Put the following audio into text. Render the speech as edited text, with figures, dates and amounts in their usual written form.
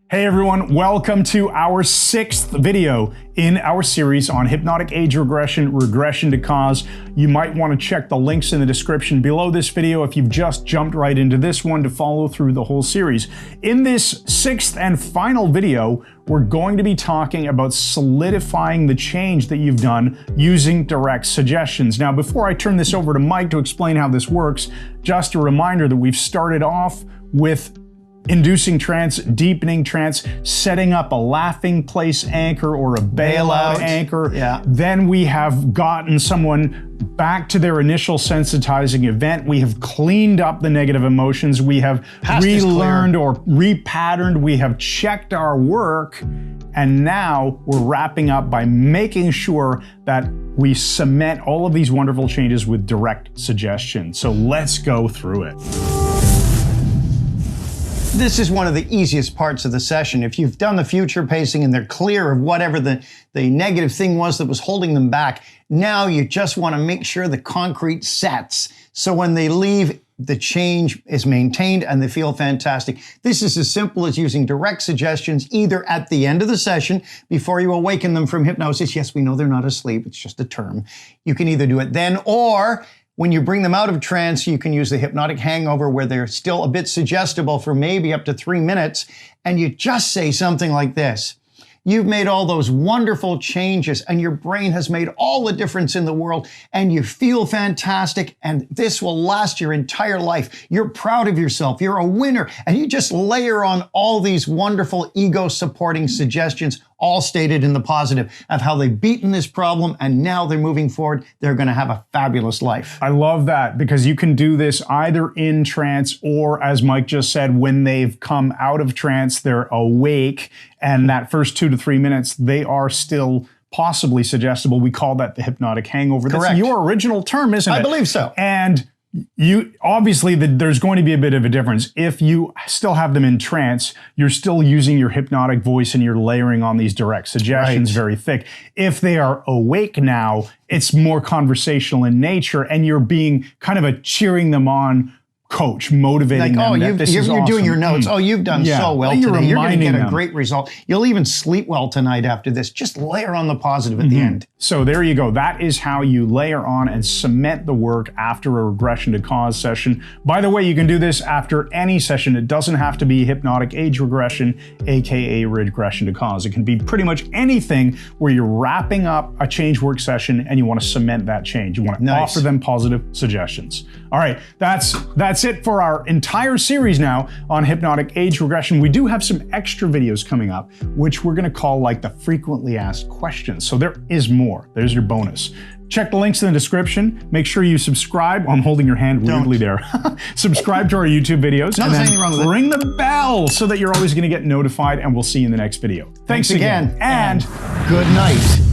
Hey everyone, welcome to our 6th video in our series on hypnotic age regression, regression to cause. You might want to check the links in the description below this video if you've just jumped right into this one to follow through the whole series. In this 6th and final video, we're going to be talking about solidifying the change that you've done using direct suggestions. Now, before I turn this over to Mike to explain how this works, just a reminder that we've started off with inducing trance, deepening trance, setting up a laughing place anchor or a bailout anchor. Yeah. Then we have gotten someone back to their initial sensitizing event. We have cleaned up the negative emotions. We have relearned or repatterned. We have checked our work. And now we're wrapping up by making sure that we cement all of these wonderful changes with direct suggestion. So let's go through it. This is one of the easiest parts of the session. If you've done the future pacing and they're clear of whatever the negative thing was that was holding them back, now you just want to make sure the concrete sets. So when they leave, the change is maintained and they feel fantastic. This is as simple as using direct suggestions either at the end of the session before you awaken them from hypnosis. Yes, we know they're not asleep. It's just a term. You can either do it then, or when you bring them out of trance, you can use the hypnotic hangover where they're still a bit suggestible for maybe up to 3 minutes, and you just say something like this. You've made all those wonderful changes and your brain has made all the difference in the world and you feel fantastic and this will last your entire life. You're proud of yourself. You're a winner. And you just layer on all these wonderful ego-supporting suggestions, all stated in the positive, of how they've beaten this problem and now they're moving forward. They're going to have a fabulous life. I love that because you can do this either in trance or, as Mike just said, when they've come out of trance, they're awake, and that first 2 to 3 minutes, they are still possibly suggestible. We call that the hypnotic hangover. Correct. That's your original term, isn't it? I believe so. And you obviously there's going to be a bit of a difference. If you still have them in trance, you're still using your hypnotic voice and you're layering on these direct suggestions very thick. If they are awake now, it's more conversational in nature and you're being kind of a cheering them on coach, motivating them. Like, you're doing your notes. Oh, you've done so well today. You're going to get a great result. You'll even sleep well tonight after this. Just layer on the positive at the end. So there you go. That is how you layer on and cement the work after a regression to cause session. By the way, you can do this after any session. It doesn't have to be hypnotic age regression, aka regression to cause. It can be pretty much anything where you're wrapping up a change work session and you want to cement that change. You want to offer them positive suggestions. All right, that's it for our entire series now on hypnotic age regression. We do have some extra videos coming up, which we're going to call like the frequently asked questions. So there is more. There's your bonus. Check the links in the description. Make sure you subscribe. I'm holding your hand weirdly there. Subscribe to our YouTube videos. No, there's anything wrong with it. Ring the bell so that you're always going to get notified, and we'll see you in the next video. Thanks again. And good night.